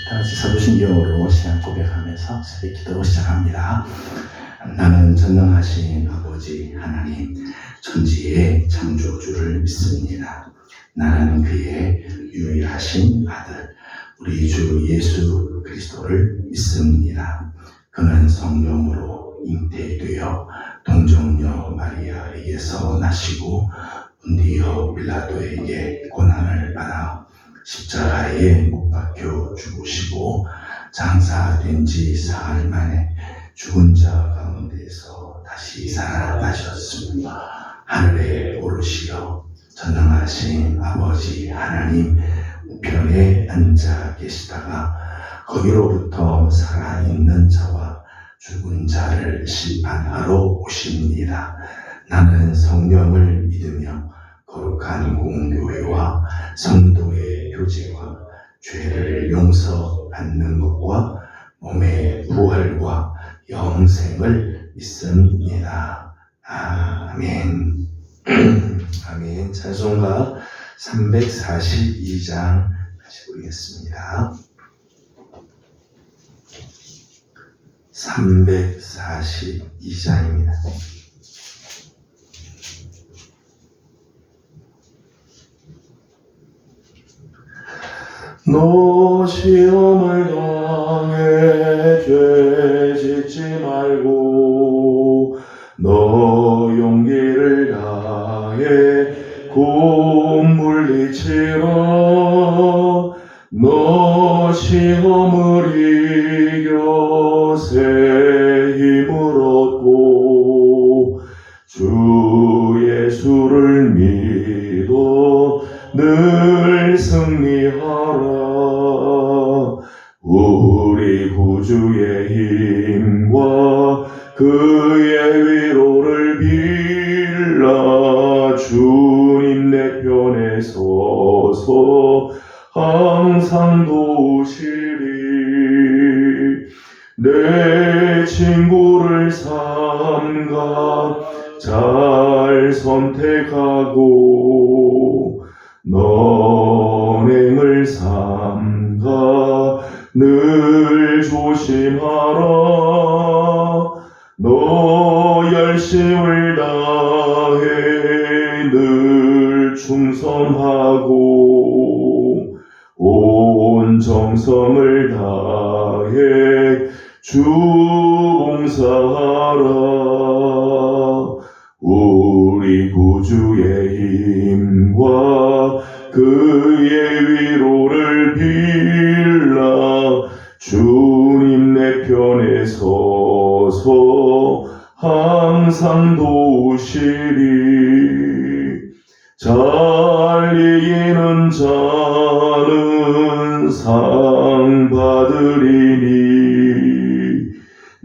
다 같이 사도신경으로 신앙 고백하면서 새벽 기도로 시작합니다. 나는 전능하신 아버지 하나님 천지의 창조주를 믿습니다. 나는 그의 유일하신 아들 우리 주 예수 그리스도를 믿습니다. 그는 성령으로 잉태되어 동정녀 마리아에게서 나시고 본디오 빌라도에게 고난을 받아 십자가에 못 박혀 죽으시고 장사된 지 사흘 만에 죽은 자 가운데서 다시 살아나셨습니다. 하늘에 오르시어 전능하신 아버지 하나님 우편에 앉아 계시다가 거기로부터 살아있는 자와 죽은 자를 심판하러 오십니다. 나는 성령을 믿으며 거룩한 공교회와 성도의 교제와 죄를 용서받는 것과 몸의 부활과 영생을 믿습니다. 아멘. 아멘. 찬송가 342장 다시 보겠습니다. 342장입니다. 너 시험을 당해 죄 짓지 말고 너 용기를 다해 곧 물리치라. 너 시험을 이겨 새 힘을 얻고 주 예수를 믿어 늘 승리하라. 우리 구주의 힘과 그의 위로를 빌라. 주님 내 편에 서서 항상 도우시리. 내 친구를 삼가 잘 선택하고 너행을 삼가 늘 조심하라. 너 열심을 다해 늘 충성하고 온 정성을 다해 주 봉사하라. 우리 구주의 힘과 그의 위로를 빌라. 주님 내 편에 서서 항상 도우시리. 잘 이기는 자는 상 받으리니.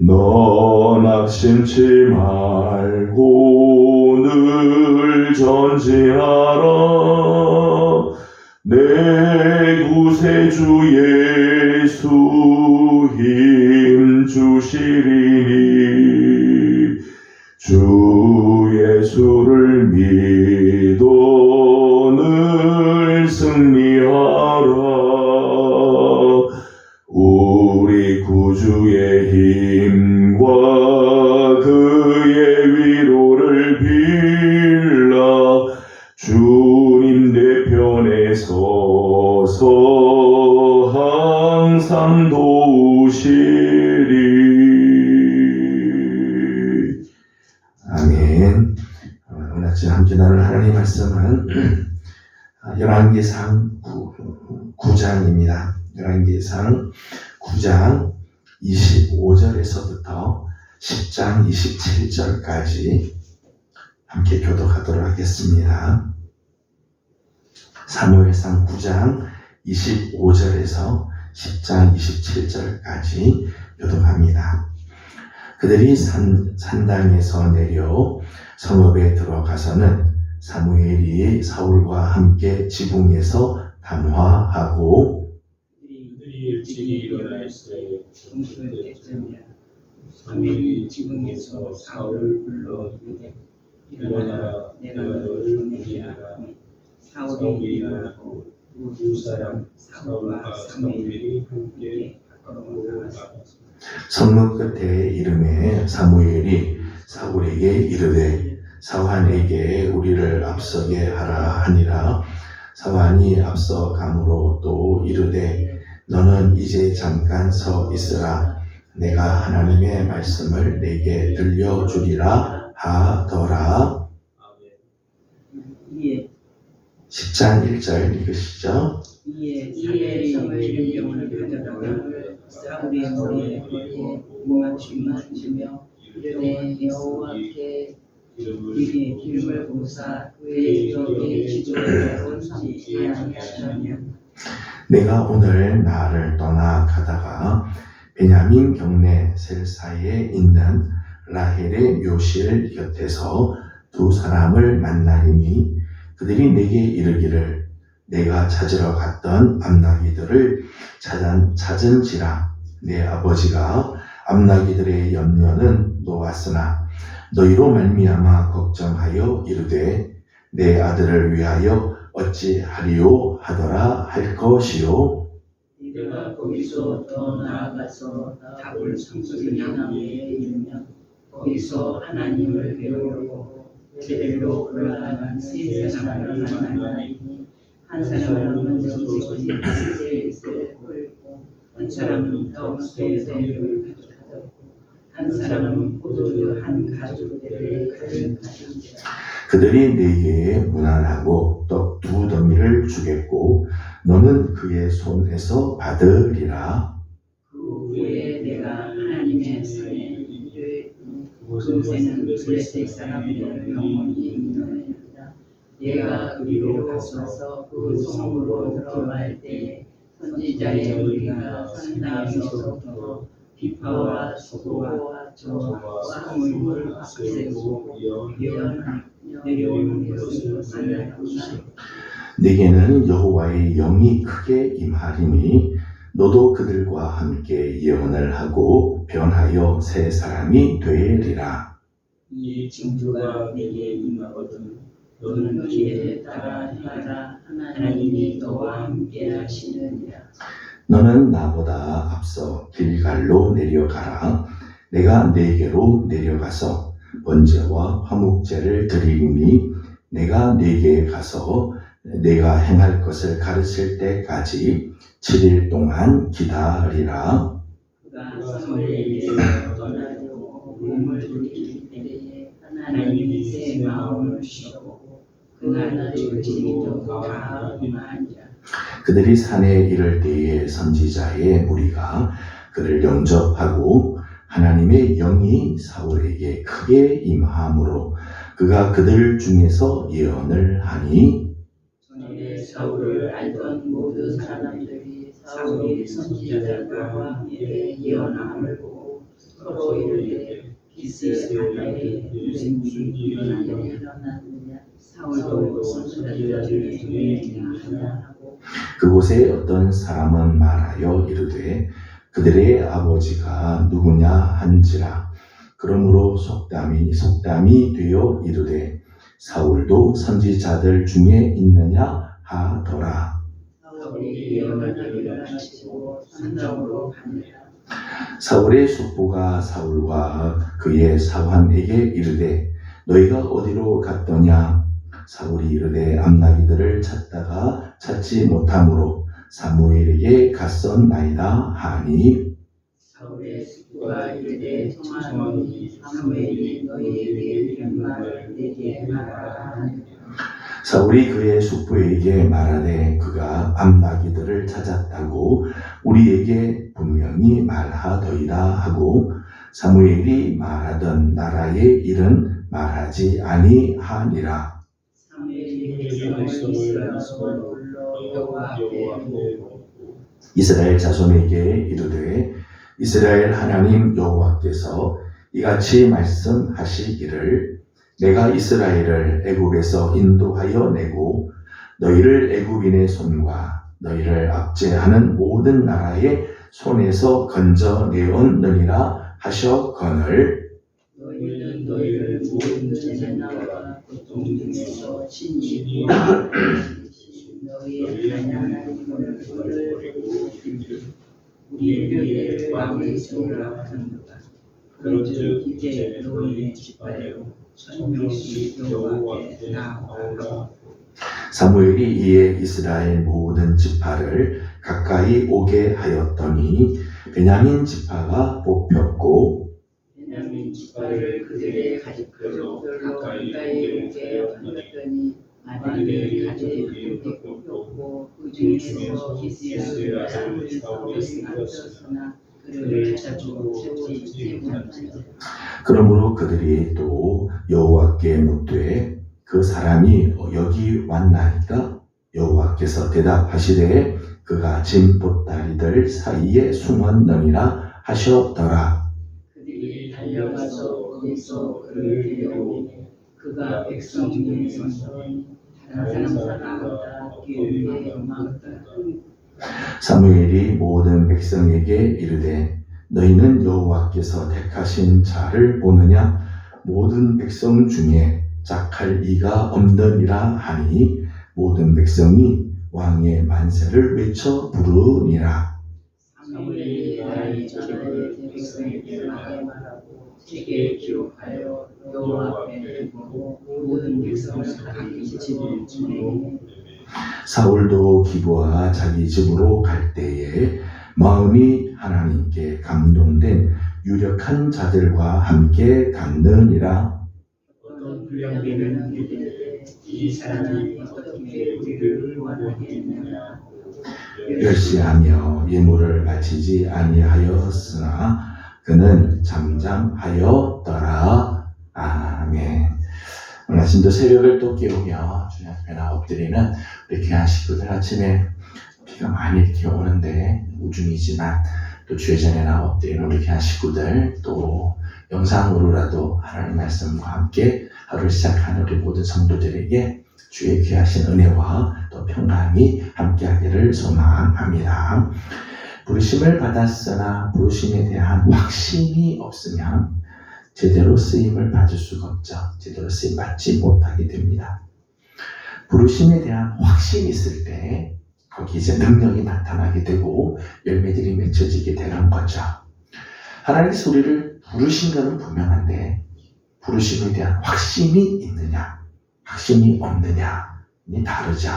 너 낙심치 말고 늘 전진하라. 내 구세주 예수 힘 주시리니. 주 예수를 믿어 늘 승리하라. 우리 구주의 힘과 그의 위로를 빌라. 주님 내 편에 서서 항상 도우시리. 아멘. 오늘 아침 함께 나눌 하나님의 말씀은 열왕기상 9장입니다. 열왕기상 9장 25절에서부터 10장 27절까지 함께 교독하도록 하겠습니다. 사무엘상 9장 25절에서 10장 27절까지 교독합니다. 그들이 산당에서 내려 성읍에 들어가서는 사무엘이 사울과 함께 지붕에서 담화하고 그들이 일찍이 일어나 있어요. 정신을 때쯤이야. 사무엘이 지붕에서 사울을 불러 이르되 일어나라, 내가 너를 공개하라. 사울이 일어나고 두 사람 사울과 사무엘이 함께 밖으로 나갔습니다. 성문 끝에 이름에 사무엘이 사울에게 이르되 사환에게 우리를 앞서게 하라 하니라. 사환이 앞서 가므로 또 이르되 너는 이제 잠깐 서 있으라. 내가 하나님의 말씀을 내게 들려주리라 하더라. 이에 10장 1절 읽으시죠. 사무엘이 기름병을 가져다가 사울의 머리에 부어주며 이르되 여호와께 이게 기름을 부사 그의 적의 기도에 옳지 아니하셨냐. 내가 오늘 나를 떠나 가다가 베냐민 경내 셀사에 있는 라헬의 묘실 곁에서 두 사람을 만나리니 그들이 내게 이르기를 내가 찾으러 갔던 암나기들을 찾은지라. 내 아버지가 암나기들의 염려는 놓았으나 너희로 말미암아 걱정하여 이르되 내 아들을 위하여 어찌하리요 하더라 할 것이요. 내가 거기서 더 나아가서 답을 상수리 나무에 이르면 거기서 하나님을 배우려고 베델로 올라가는 세 사람을 만나니 한 사람은 정직히 스셋을 홀고 한 사람은 덩소새를 가져다고 한 사람은 포도주 한 가죽대를 가진지라. 그들이 내게 무난하고 떡 2덩이를 주겠고 너는 그의 손에서 받으리라. 그 후에 내가 하나님의 산에 이르되 그곳에는 블레셋 사람들의 영혼이 있느니라. 내가 그리로 가서 그 성으로 들어갈 때에 선지자의 우리가 산당에서부터 비파와 수고와 저와 성물을 박세고 내려오는 것을 만나였다. 내게는 여호와의 영이 크게 임하리니 너도 그들과 함께 예언을 하고 변하여 새 사람이 되리라. 이 징조가 내게 임하거든 너는 기회에 따라 행하라. 하나님이 너와 함께 하시느니라. 너는 나보다 앞서 길갈로 내려가라. 내가 네게로 내려가서 번제와 화목제를 드리니 내가 네게 가서 내가 행할 것을 가르칠 때까지 7일 동안 기다리라. 그가 사무엘에게서 떠나려고 몸을 돌이킬 때에 하나님이 새 마음을 주셨고 그날 지금도 다 임하니라. 그들이 산에 이를 때에 선지자의 무리가 그를 영접하고 하나님의 영이 사울에게 크게 임함으로 그가 그들 중에서 예언을 하니 전에 사울을 알던 모든 사람들이 사울이 선지자들과 함께 예언함을 보고 서로 이르되 기스의 하나의 무슨 일이 일어났느냐. 사울도 선지자들 중에 하냐 하고 그곳에 어떤 사람은 말하여 이르되 그들의 아버지가 누구냐 한지라. 그러므로 속담이 되어 이르되 사울도 선지자들 중에 있느냐 하더라. 사울이 예언을 하기를 하시고 산정으로 가니라. 사울의 숙부가 사울과 그의 사환에게 이르되 너희가 어디로 갔더냐. 사울이 이르되 암나기들을 찾다가 찾지 못함으로 사무엘에게 갔었나이다 하니 사울의 숙부가 이르되 청하노니 사무엘이 너희에게 이런 말을 내게 말하라 하니라. 사울이 그의 숙부에게 말하되 그가 암나기들을 찾았다고 우리에게 분명히 말하더이다 하고 사무엘이 말하던 나라의 일은 말하지 아니하니라. 사무엘이 이스라엘 사람을 불러 여호와 앞에 모으고 이스라엘 자손에게 이르되 이스라엘 하나님 여호와께서 이같이 말씀하시기를 내가 이스라엘을 애굽에서 인도하여 내고 너희를 애굽인의 손과 너희를 압제하는 모든 나라의 손에서 건져내었느니라 하셨거늘 너희는 너희를 모든 재난과 고통 중에서 친히 구원하시며 너희의 하나님을 버리고 우리에게 왕의 세우라 하는도다. 그런즉 이제 너희의 지파여 천명씩 여호와께 나아가라. 사무엘이 이에 이스라엘 모든 지파를 가까이 오게 하였더니 베냐민 지파가 뽑혔고 베냐민 지파를 그들의 가족별로 가까이 오게 하였더니 만일에 가족이 뽑혔고 그 중에서 기스야 사울이 있었으나 그를 찾아주고 찾지 못하니라. 그러므로 그들이 또 여호와께 묻되 그 사람이 여기 왔나이까? 여호와께서 대답하시되 그가 짐 보따리들 사이에 숨었느니라 하셨더라. 그들이 달려가서 거기서 그를 데려오니 그가 백성 중에서 다른 사람보다 기울게 많다. 사무엘이 모든 백성에게 이르되 너희는 여호와께서 택하신 자를 보느냐? 모든 백성 중에 짝할 이가 없느니라 하니 모든 백성이 왕의 만세를 외쳐 부르니라. 사무엘이 나의 전에 백성에게 말하고 책에 기록하여 여호와 앞에 두고 모든 백성을 각기 집으로 보내니 사울도 기브와 자기 집으로 갈 때에 마음이 하나님께 감동된 유력한 자들과 함께 갔느니라. 어떤 불량배는 이르되 이 사람이 어떻게 우리를 원하겠느냐. 멸시하며 예물을 바치지 아니하였으나 그는 잠잠하였더라. 아멘. 오늘 아침도 새벽을 또 깨우며 주님 앞에 엎드리는 우리 귀한 식구들, 아침에 비가 많이 이렇게 오는데 우중이지만 또 주의 전에 엎드리는 우리 귀한 식구들, 또 영상으로라도 하나님 말씀과 함께 하루를 시작하는 우리 모든 성도들에게 주의 귀하신 은혜와 또 평강이 함께하기를 소망합니다. 부르심을 받았으나 부르심에 대한 확신이 없으면 제대로 쓰임을 받을 수가 없죠. 제대로 쓰임 받지 못하게 됩니다. 부르심에 대한 확신이 있을 때 거기 이제 능력이 나타나게 되고 열매들이 맺혀지게 되는 거죠. 하나님께서 우리를 부르신 것은 분명한데 부르심에 대한 확신이 있느냐, 확신이 없느냐는 다르죠.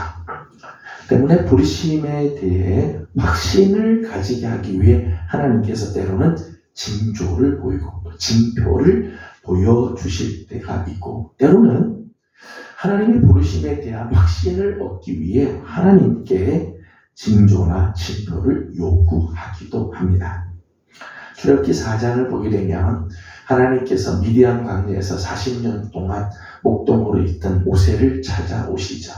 때문에 부르심에 대해 확신을 가지게 하기 위해 하나님께서 때로는 징조를 보이고 징표를 보여주실 때가 있고, 때로는 하나님의 부르심에 대한 확신을 얻기 위해 하나님께 징조나 징표를 요구하기도 합니다. 출애굽기 4장을 보게 되면 하나님께서 미디안 광야에서 40년 동안 목동으로 있던 모세를 찾아오시죠.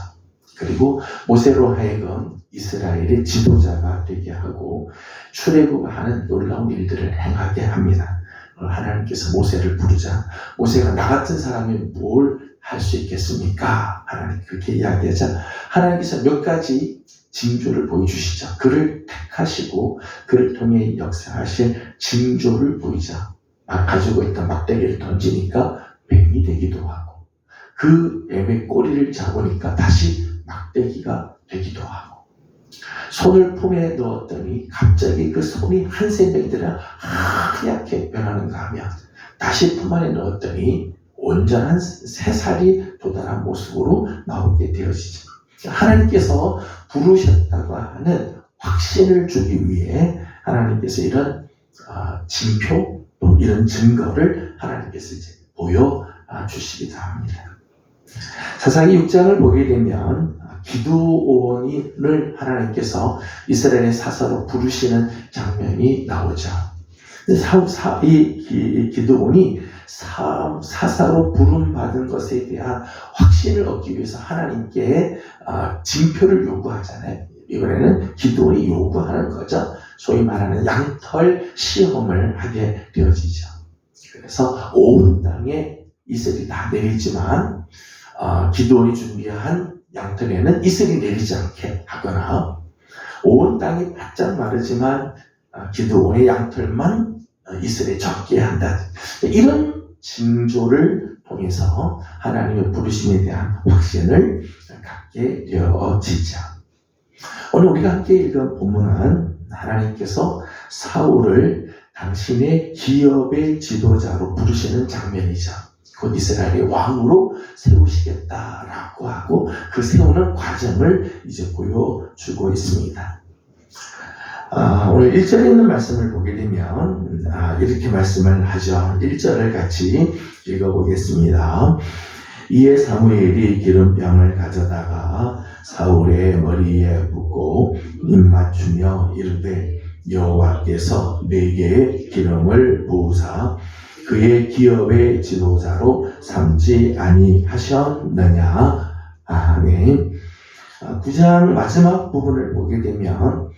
그리고 모세로 하여금 이스라엘의 지도자가 되게 하고 출애굽하는 놀라운 일들을 행하게 합니다. 하나님께서 모세를 부르자 모세가 나 같은 사람이 뭘 할 수 있겠습니까? 하나님 그렇게 이야기하자 하나님께서 몇 가지 징조를 보여주시죠. 그를 택하시고 그를 통해 역사하실 징조를 보이자 가지고 있던 막대기를 던지니까 뱀이 되기도 하고 그 뱀의 꼬리를 잡으니까 다시 막대기가 되기도 하고 손을 품에 넣었더니 갑자기 그 손이 한 생명이 되라 하얗게 변하는가 하면 다시 품 안에 넣었더니 온전한 새살이 도달한 모습으로 나오게 되어지죠. 하나님께서 부르셨다고 하는 확신을 주기 위해 하나님께서 이런 징표 또 이런 증거를 하나님께서 이제 보여주시기도 합니다. 사사기 6장을 보게 되면 기드온을 하나님께서 이스라엘의 사사로 부르시는 장면이 나오죠. 이 기드온이 사사로 부름받은 것에 대한 확신을 얻기 위해서 하나님께 징표를 요구하잖아요. 이번에는 기드온이 요구하는 거죠. 소위 말하는 양털 시험을 하게 되어지죠. 그래서 온 땅에 이슬이 다 내리지만 기드온이 준비한 양털에는 이슬이 내리지 않게 하거나 온 땅이 바짝 마르지만 기드온의 양털만 이슬에 적게 한다. 이런 징조를 통해서 하나님의 부르심에 대한 확신을 갖게 되어지죠. 오늘 우리가 함께 읽은 본문은 하나님께서 사울을 당신의 기업의 지도자로 부르시는 장면이죠. 곧 이스라엘의 왕으로 세우시겠다라고 하고 그 세우는 과정을 이제 보여주고 있습니다. 오늘 1절에 있는 말씀을 보게 되면 이렇게 말씀을 하죠. 1절을 같이 읽어보겠습니다. 이에 사무엘이 기름병을 가져다가 사울의 머리에 붓고 입맞추며 이르되 여호와께서 내게 기름을 부으사 그의 기업의 지도자로 삼지 아니하셨느냐. 아멘. 9장 마지막 부분을 보게 되면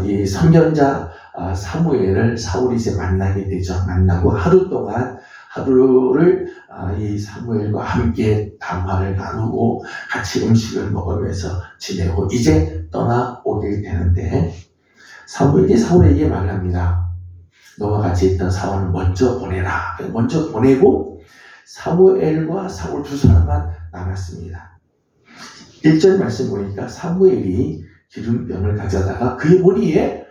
이 선견자 사무엘을 사울이 이제 만나게 되죠. 만나고 하루 동안 하루를 이 사무엘과 함께 담화를 나누고 같이 음식을 먹으면서 지내고 이제 떠나오게 되는데 사무엘이 사울에게 말합니다. 너와 같이 있던 사울을 먼저 보내라. 먼저 보내고 사무엘과 사울 두 사람만 남았습니다. 1절 말씀 보니까 사무엘이 기름병을 가져다가 그의 머리에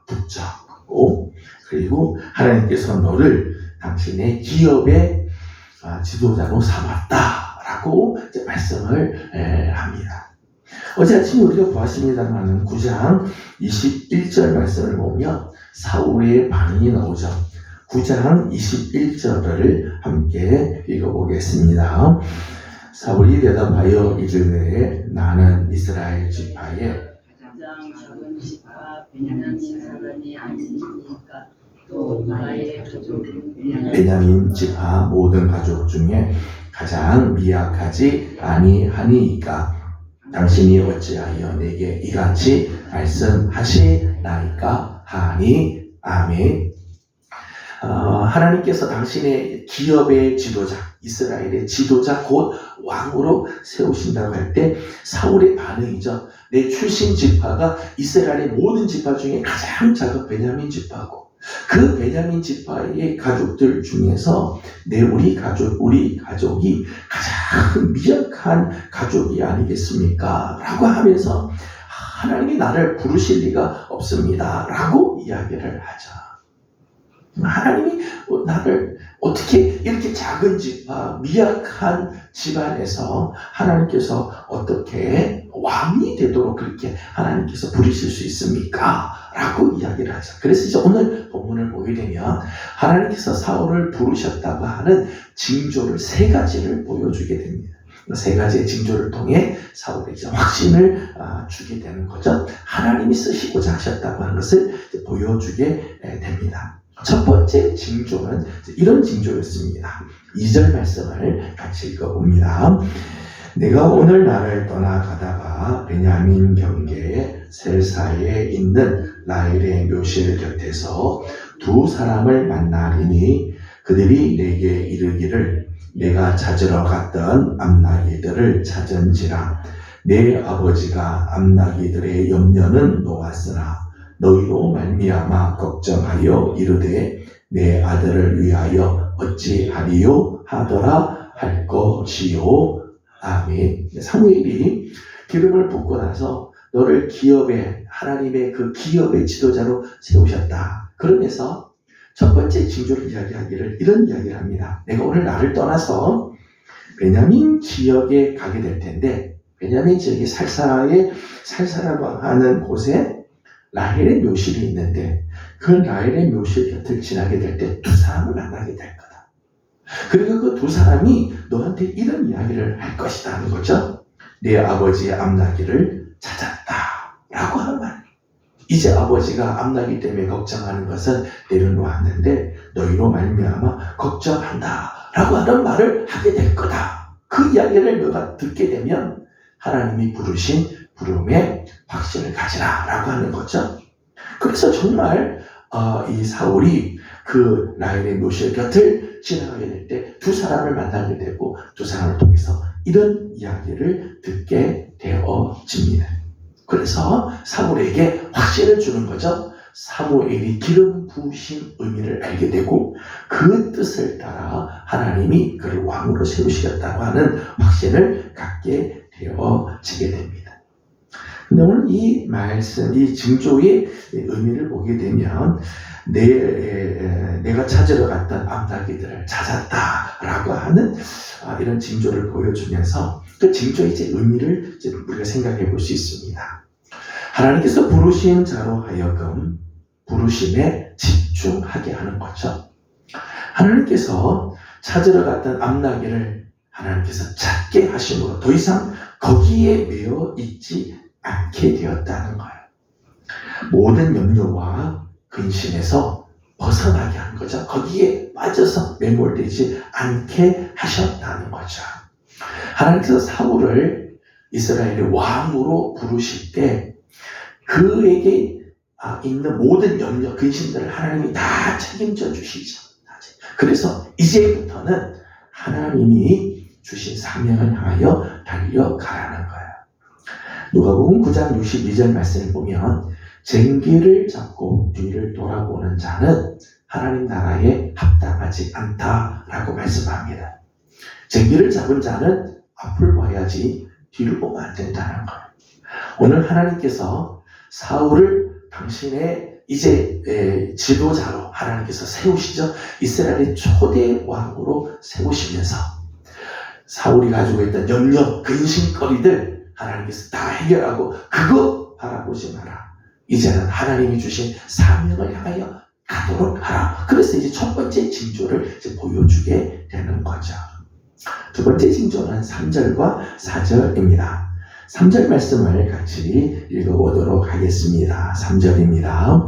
붓고 그리고 하나님께서 너를 당신의 기업의 지도자로 삼았다라고 이제 말씀을 합니다. 어제 아침에 우리가 보았습니다만 9장 21절 말씀을 보면 사울의 반응이 나오죠. 9장 21절을 함께 읽어보겠습니다. 사울이 대답하여 이르되 나는 이스라엘 지파의 가장 작은 지파 베냐민 사람이 아니니까 또 나의 가족은 베냐민 지파 모든 가족 중에 가장 미약하지 아니하니이까 당신이 어찌하여 내게 이같이 말씀하시나이까 하니. 아멘. 하나님께서 당신의 기업의 지도자, 이스라엘의 지도자 곧 왕으로 세우신다고 할 때 사울의 반응이죠. 내 출신 지파가 이스라엘의 모든 지파 중에 가장 작은 베냐민 지파고 그 베냐민 지파의 가족들 중에서 우리 가족이 가장 미약한 가족이 아니겠습니까? 라고 하면서 하나님이 나를 부르실 리가 없습니다. 라고 이야기를 하죠. 하나님이 나를 어떻게 이렇게 작은 지파, 미약한 집안에서 하나님께서 어떻게 왕이 되도록 그렇게 하나님께서 부르실 수 있습니까? 라고 이야기를 하죠. 그래서 이제 오늘 본문을 보게 되면 하나님께서 사울을 부르셨다고 하는 징조를 3가지를 보여주게 됩니다. 3가지의 징조를 통해 사울에게 확신을 주게 되는 거죠. 하나님이 쓰시고자 하셨다고 하는 것을 보여주게 됩니다. 첫 번째 징조는 이런 징조였습니다. 2절 말씀을 같이 읽어봅니다. 내가 오늘 나를 떠나가다가 베냐민 경계의 셀사에 있는 라헬의 묘실 곁에서 2 사람을 만나리니 그들이 내게 이르기를 내가 찾으러 갔던 암나기들을 찾은지라 내 아버지가 암나기들의 염려는 놓았으나 너희로 말미암아 걱정하여 이르되 내 아들을 위하여 어찌하리요 하더라 할 것이요. 아멘. 사무엘이 기름을 붓고 나서 너를 하나님의 그 기업의 지도자로 세우셨다. 그러면서 첫 번째 징조를 이야기하기를 이런 이야기를 합니다. 내가 오늘 나를 떠나서 베냐민 지역에 가게 될 텐데 베냐민 지역이 살사라고 하는 곳에 라헬의 묘실이 있는데 그 라헬의 묘실 곁을 지나게 될 때 2 사람을 만나게 될 거다. 그리고 그 2 사람이 너한테 이런 이야기를 할 것이다 하는 거죠. 내 아버지의 암나기를 찾았다 라고 하는 말. 이제 아버지가 암나기 때문에 걱정하는 것은 내려놓았는데 너희로 말미암아 걱정한다 라고 하는 말을 하게 될 거다. 그 이야기를 너가 듣게 되면 하나님이 부르신 부름에 확신을 가지라 라고 하는 거죠. 그래서 정말 이 사울이 그 라헬의 묘실 곁을 지나가게 될 때 2 사람을 만나게 되고 2 사람을 통해서 이런 이야기를 듣게 되어집니다. 그래서 사울에게 확신을 주는 거죠. 사무엘이 기름 부으신 의미를 알게 되고 그 뜻을 따라 하나님이 그를 왕으로 세우시겠다고 하는 확신을 갖게 되어지게 됩니다. 근데 오늘 이 말씀, 이 징조의 의미를 보게 되면 내가 찾으러 갔던 암나귀들을 찾았다라고 하는 이런 징조를 보여주면서 그 징조의 이제 의미를 이제 우리가 생각해 볼 수 있습니다. 하나님께서 부르신 자로 하여금 부르심에 집중하게 하는 거죠. 하나님께서 찾으러 갔던 암나귀를 하나님께서 찾게 하심으로 더 이상 거기에 매여 있지 않게 되었다는 거예요. 모든 염려와 근심에서 벗어나게 한 거죠. 거기에 빠져서 매몰되지 않게 하셨다는 거죠. 하나님께서 사울을 이스라엘의 왕으로 부르실 때 그에게 있는 모든 염려, 근심들을 하나님이 다 책임져 주시죠. 그래서 이제부터는 하나님이 주신 사명을 향하여 달려가라는 거예요. 누가복음 9장 62절 말씀을 보면 쟁기를 잡고 뒤를 돌아보는 자는 하나님 나라에 합당하지 않다라고 말씀합니다. 쟁기를 잡은 자는 앞을 봐야지 뒤를 보면 안 된다는 거예요. 오늘 하나님께서 사울을 당신의 이제 지도자로 하나님께서 세우시죠. 이스라엘의 초대 왕으로 세우시면서 사울이 가지고 있던 염려, 근심거리들 하나님께서 다 해결하고 그거 바라보지 마라. 이제는 하나님이 주신 사명을 향하여 가도록 하라. 그래서 이제 첫 번째 징조를 이제 보여주게 되는 거죠. 두 번째 징조는 3절과 4절입니다. 3절 말씀을 같이 읽어보도록 하겠습니다. 3절입니다.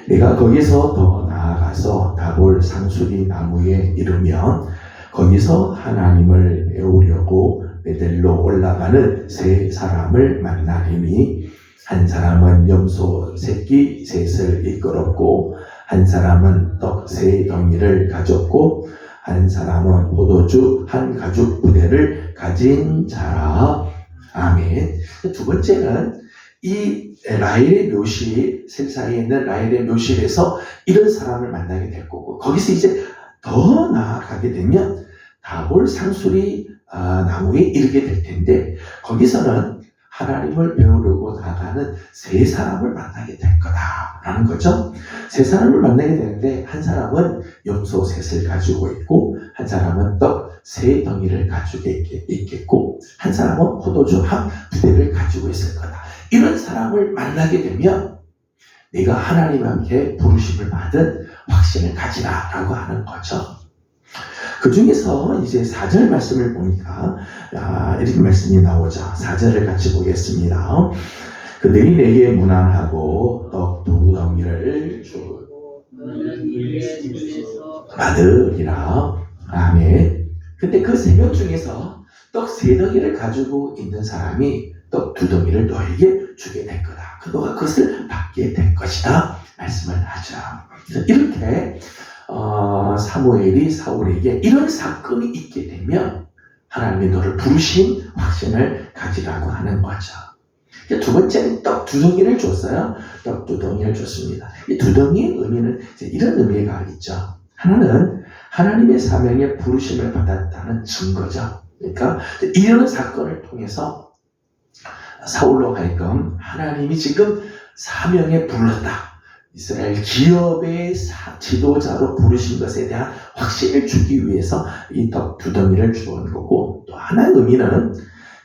내가 거기서 더 나아가서 다볼 상수리 나무에 이르면 거기서 하나님을 배우려고 베델로 올라가는 세 사람을 만나리니 한 사람은 염소 새끼 셋을 이끌었고 한 사람은 떡 세 덩이를 가졌고 한 사람은 포도주 한 가죽 부대를 가진 자라. 아멘. 두 번째는 이 라헬의 묘실, 셀사에 있는 라헬의 묘실에서 이런 사람을 만나게 될 거고 거기서 이제 더 나아가게 되면 다볼 상수리 나무에 이르게 될 텐데 거기서는 하나님을 배우려고 나가는 세 사람을 만나게 될 거다라는 거죠. 세 사람을 만나게 되는데 한 사람은 염소 셋을 가지고 있고 한 사람은 떡 세 덩이를 가지고 있겠고 한 사람은 포도주 한 부대를 가지고 있을 거다. 이런 사람을 만나게 되면 네가 하나님 함께 부르심을 받은 확신을 가지라라고 하는 거죠. 그 중에서 이제 4절 말씀을 보니까 이렇게 말씀이 나오죠. 4절을 같이 보겠습니다. 그들이 내게 문안하고 떡 두 덩이를 받으리라. 아멘. 근데 그 세 명 중에서 떡 세 덩이를 가지고 있는 사람이 떡 두 덩이를 너에게 주게 될 거다. 너가 그것을 받게 될 것이다. 말씀을 하죠. 그래서 이렇게 사무엘이 사울에게 이런 사건이 있게 되면 하나님이 너를 부르신 확신을 가지라고 하는 거죠. 두 번째는 떡 두 덩이를 줬어요. 떡 두 덩이를 줬습니다. 이 두 덩이의 의미는 이런 의미가 있죠. 하나는 하나님의 사명에 부르심을 받았다는 증거죠. 그러니까 이런 사건을 통해서 사울로 하여금 하나님이 지금 사명에 불렀다. 이스라엘 기업의 지도자로 부르신 것에 대한 확신을 주기 위해서 이 떡 두 덩이를 주는 거고 또 하나의 의미는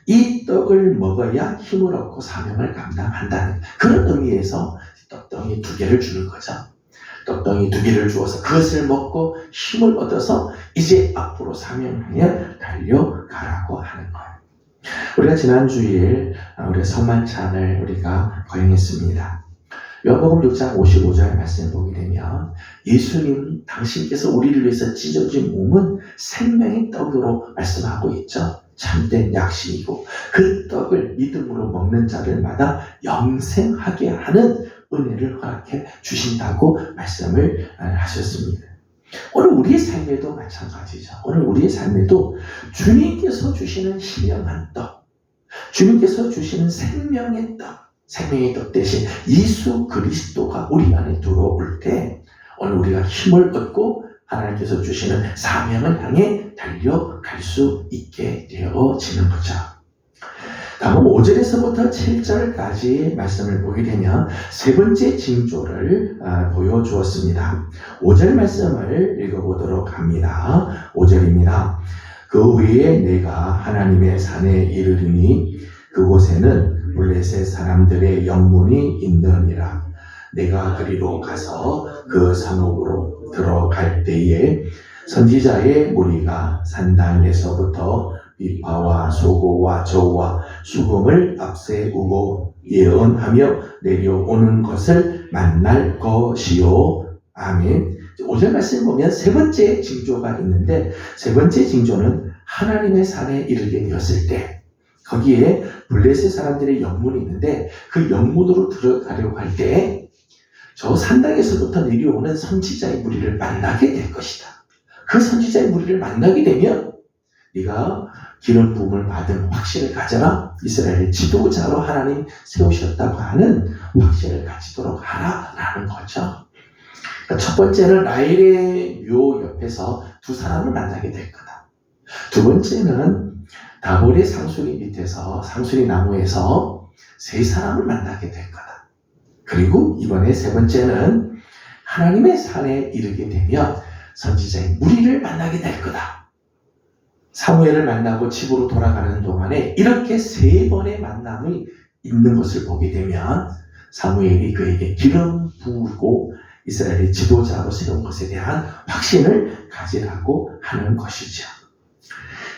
이 떡을 먹어야 힘을 얻고 사명을 감당한다는 그런 의미에서 떡덩이 두 개를 주는 거죠. 떡덩이 두 개를 주어서 그것을 먹고 힘을 얻어서 이제 앞으로 사명을 향해 달려가라고 하는 거예요. 우리가 지난 주일 우리 성만찬을 우리가 거행했습니다. 요한복음 6장 55절 말씀을 보게 되면 예수님 당신께서 우리를 위해서 찢어진 몸은 생명의 떡으로 말씀하고 있죠. 참된 약식이고 그 떡을 믿음으로 먹는 자들마다 영생하게 하는 은혜를 허락해 주신다고 말씀을 하셨습니다. 오늘 우리의 삶에도 마찬가지죠. 오늘 우리의 삶에도 주님께서 주시는 신령한 떡, 주님께서 주시는 생명의 떡 대신 예수 그리스도가 우리 안에 들어올 때 오늘 우리가 힘을 얻고 하나님께서 주시는 사명을 향해 달려갈 수 있게 되어지는 거죠. 다음 5절에서부터 7절까지 말씀을 보게 되면 세 번째 징조를 보여주었습니다. 5절 말씀을 읽어보도록 합니다. 5절입니다. 그 후에 내가 하나님의 산에 이르리니 그곳에는 블레셋 사람들의 영문이 있느니라. 내가 그리로 가서 그 성읍으로 들어갈 때에 선지자의 무리가 산단에서부터 비파와 소고와 저와 수금을 앞세우고 예언하며 내려오는 것을 만날 것이요. 아멘. 5절 말씀 보면 세 번째 징조가 있는데, 세 번째 징조는 하나님의 산에 이르게 되었을 때, 거기에 블레셋 사람들의 영문이 있는데 그 영문으로 들어가려고 할 때 저 산당에서부터 내려오는 선지자의 무리를 만나게 될 것이다. 그 선지자의 무리를 만나게 되면 네가 기름 부음을 받은 확신을 가져라. 이스라엘의 지도자로 하나님 세우셨다고 하는 확신을 가지도록 하라라는 거죠. 그러니까 첫 번째는 라헬의 묘 옆에서 두 사람을 만나게 될 거다. 두 번째는 다볼의 상수리 밑에서 상수리 나무에서 세 사람을 만나게 될 거다. 그리고 이번에 세 번째는 하나님의 산에 이르게 되면 선지자의 무리를 만나게 될 거다. 사무엘을 만나고 집으로 돌아가는 동안에 이렇게 세 번의 만남이 있는 것을 보게 되면 사무엘이 그에게 기름 부으고 이스라엘의 지도자로 세운 것에 대한 확신을 가지라고 하는 것이죠.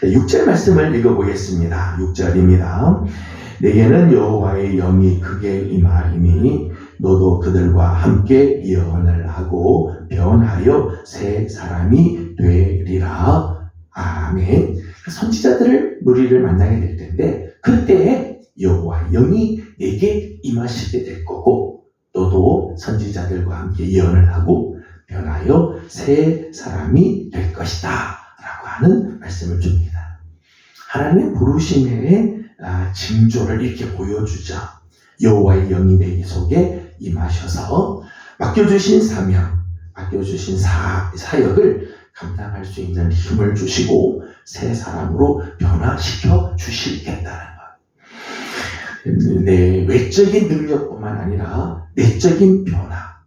6절 말씀을 읽어보겠습니다. 6절입니다. 내게는 여호와의 영이 크게 임하리니 너도 그들과 함께 예언을 하고 변하여 새 사람이 되리라. 아멘. 선지자들을 무리를 만나게 될 텐데 그때 여호와의 영이 내게 임하시게 될 거고 너도 선지자들과 함께 예언을 하고 변하여 새 사람이 될 것이다 라고 하는 말씀을 줍니다. 하나님의 부르심의 징조를 이렇게 보여주죠. 여호와의 영이 내 속에 임하셔서 맡겨주신 사명, 맡겨주신 사역을 감당할 수 있는 힘을 주시고 새 사람으로 변화시켜 주시겠다는 것. 내 외적인 능력뿐만 아니라 내적인 변화,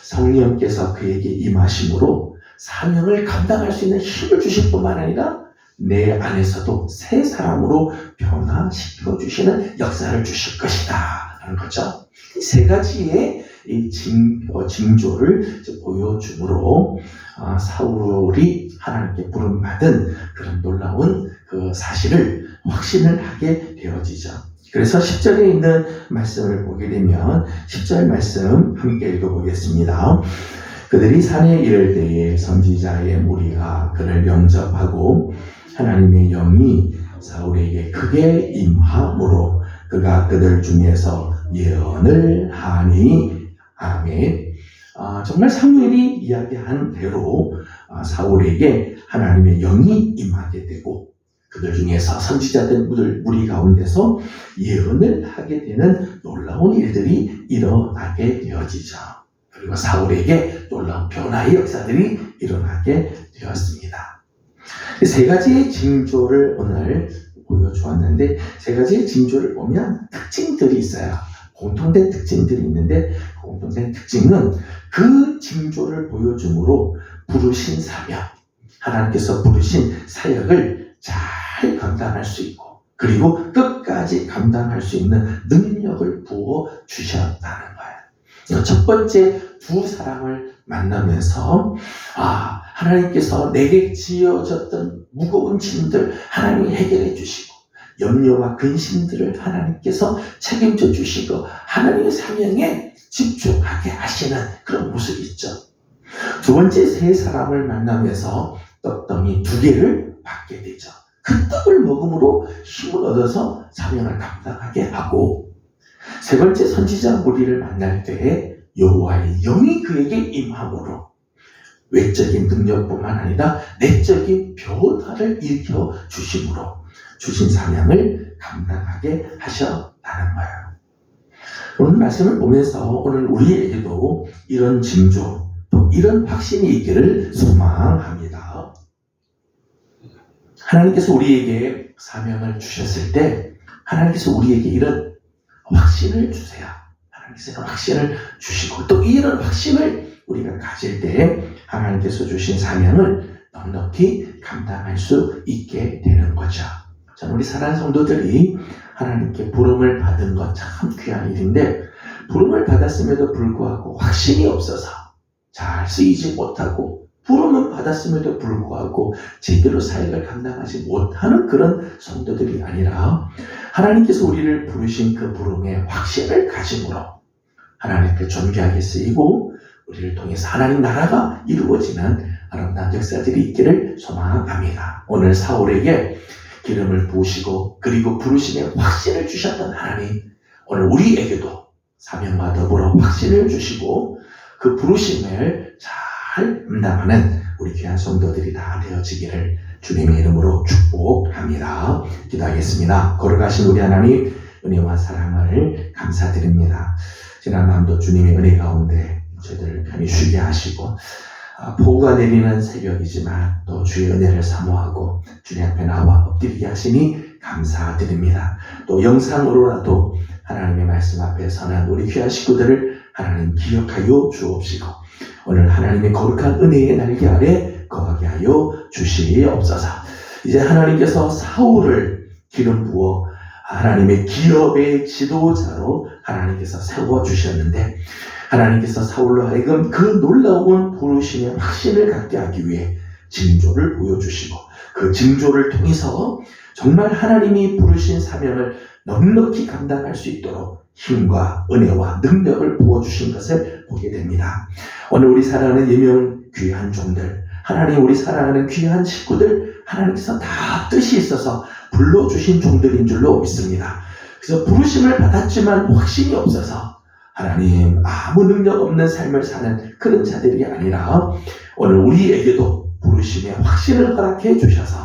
성령께서 그에게 임하심으로 사명을 감당할 수 있는 힘을 주실 뿐만 아니라 내 안에서도 새 사람으로 변화시켜 주시는 역사를 주실 것이다 라는 거죠. 세 가지의 이 징조를 보여줌으로 사울이 하나님께 부름받은 그런 놀라운 그 사실을 확신을 하게 되어지죠. 그래서 10절에 있는 말씀을 보게 되면 10절 말씀 함께 읽어보겠습니다. 그들이 산에 이를 때에 선지자의 무리가 그를 영접하고 하나님의 영이 사울에게 크게 임함으로 그가 그들 중에서 예언을 하니. 아멘. 정말 사무엘이 이야기한 대로 사울에게 하나님의 영이 임하게 되고 그들 중에서 선지자들 무리 가운데서 예언을 하게 되는 놀라운 일들이 일어나게 되어지죠. 그리고 사울에게 놀라운 변화의 역사들이 일어나게 되었습니다. 세 가지의 징조를 오늘 보여주었는데 세 가지의 징조를 보면 특징들이 있어요. 공통된 특징들이 있는데 공통된 특징은 그 징조를 보여줌으로 부르신 사명, 하나님께서 부르신 사역을 잘 감당할 수 있고 그리고 끝까지 감당할 수 있는 능력을 부어 주셨다는 거예요. 첫 번째 두 사람을 만나면서 하나님께서 내게 지어졌던 무거운 짐들 하나님이 해결해 주시고 염려와 근심들을 하나님께서 책임져 주시고 하나님의 사명에 집중하게 하시는 그런 모습이 있죠. 두 번째 세 사람을 만나면서 떡덩이 2개를 받게 되죠. 그 떡을 먹음으로 힘을 얻어서 사명을 감당하게 하고 세 번째 선지자 무리를 만날 때에 여호와의 영이 그에게 임함으로 외적인 능력뿐만 아니라 내적인 변화를 일으켜 주심으로 주신 사명을 감당하게 하셨다는 거예요. 오늘 말씀을 보면서 오늘 우리에게도 이런 징조 또 이런 확신이 있기를 소망합니다. 하나님께서 우리에게 사명을 주셨을 때 하나님께서 우리에게 이런 확신을 주세요. 하나님께서 이런 확신을 주시고 또 이런 확신을 우리가 가질 때 하나님께서 주신 사명을 넉넉히 감당할 수 있게 되는 거죠. 저는 우리 사랑하는 성도들이 하나님께 부름을 받은 것 참 귀한 일인데 부름을 받았음에도 불구하고 확신이 없어서 잘 쓰이지 못하고 부름은 받았음에도 불구하고 제대로 사역을 감당하지 못하는 그런 성도들이 아니라 하나님께서 우리를 부르신 그 부름의 확신을 가짐으로 하나님께 존귀하게 쓰이고 우리를 통해서 하나님 나라가 이루어지는 아름다운 역사들이 있기를 소망합니다. 오늘 사울에게 기름을 부으시고 그리고 부르심의 확신을 주셨던 하나님, 오늘 우리에게도 사명과 더불어 확신을 주시고 그 부르심을 잘 감당하는 우리 귀한 성도들이 다 되어지기를 주님의 이름으로 축복합니다. 기도하겠습니다. 걸어가신 우리 하나님 은혜와 사랑을 감사드립니다. 지난 밤도 주님의 은혜 가운데 저희들을 편히 쉬게 하시고 폭우가 내리는 새벽이지만 또 주의 은혜를 사모하고 주님 앞에 나와 엎드리게 하시니 감사드립니다. 또 영상으로라도 하나님의 말씀 앞에 서는 우리 귀한 식구들을 하나님 기억하여 주옵시고 오늘 하나님의 거룩한 은혜의 날개 아래 거하게 하여 주시옵소서. 이제 하나님께서 사울을 기름 부어 하나님의 기업의 지도자로 하나님께서 세워주셨는데 하나님께서 사울로 하여금 그 놀라운 부르심의 확신을 갖게 하기 위해 징조를 보여주시고 그 징조를 통해서 정말 하나님이 부르신 사명을 넉넉히 감당할 수 있도록 힘과 은혜와 능력을 부어주신 것을 보게 됩니다. 오늘 우리 사랑하는 예명 귀한 종들, 하나님 우리 사랑하는 귀한 식구들 하나님께서 다 뜻이 있어서 불러주신 종들인 줄로 믿습니다. 그래서 부르심을 받았지만 확신이 없어서 하나님 아무 능력 없는 삶을 사는 그런 자들이 아니라 오늘 우리에게도 부르심의 확신을 허락해 주셔서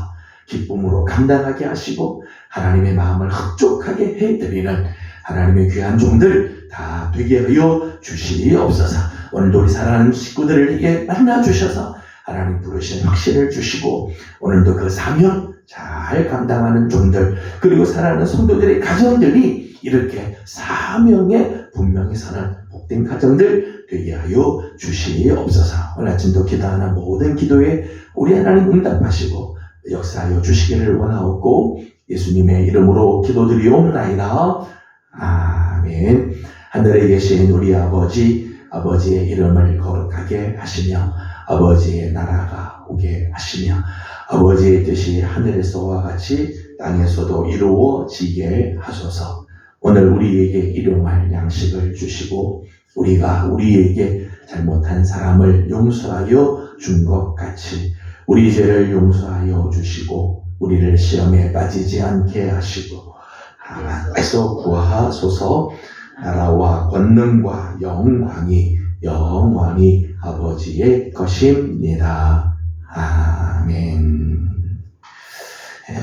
기쁨으로 감당하게 하시고 하나님의 마음을 흡족하게 해드리는 하나님의 귀한 종들 다 되게 하여 주시옵소서. 오늘도 우리 사랑하는 식구들에게 만나주셔서 하나님 부르신 확신을 주시고 오늘도 그 사명 잘 감당하는 종들 그리고 사랑하는 성도들의 가정들이 이렇게 사명에 분명히 서는 복된 가정들 되게 하여 주시옵소서. 오늘 아침도 기도하는 모든 기도에 우리 하나님 응답하시고 역사하여 주시기를 원하옵고 예수님의 이름으로 기도드리옵나이다. 아멘. 하늘에 계신 우리 아버지, 아버지의 이름을 거룩하게 하시며 아버지의 나라가 오게 하시며 아버지의 뜻이 하늘에서와 같이 땅에서도 이루어지게 하소서. 오늘 우리에게 일용할 양식을 주시고 우리가 우리에게 잘못한 사람을 용서하여 준 것 같이 우리 죄를 용서하여 주시고 우리를 시험에 빠지지 않게 하시고 하나님께서 구하소서. 나라와 권능과 영광이 영원히 아버지의 것입니다. 아멘.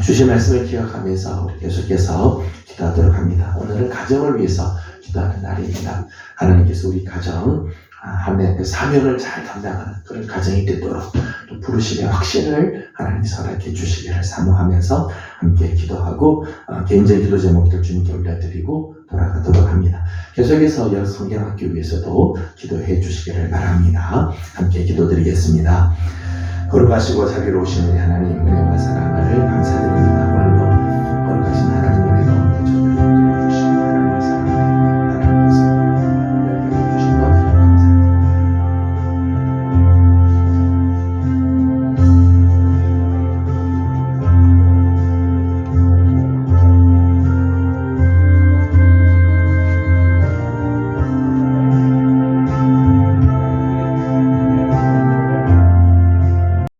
주신 말씀을 기억하면서 우리 계속해서 기도하도록 합니다. 오늘은 가정을 위해서 기도하는 날입니다. 하나님께서 우리 가정 하나님의 사명을 잘 감당하는 그런 가정이 되도록 또 부르심의 확신을 하나님께서 허락해 주시기를 사모하면서 함께 기도하고 개인적인 기도 제목들 주님께 올려드리고 돌아가도록 합니다. 계속해서 성경학교 위해서도 기도해 주시기를 바랍니다. 함께 기도드리겠습니다. 걸어가시고 자비로우신 우리 하나님 은혜와 사랑을 감사드립니다.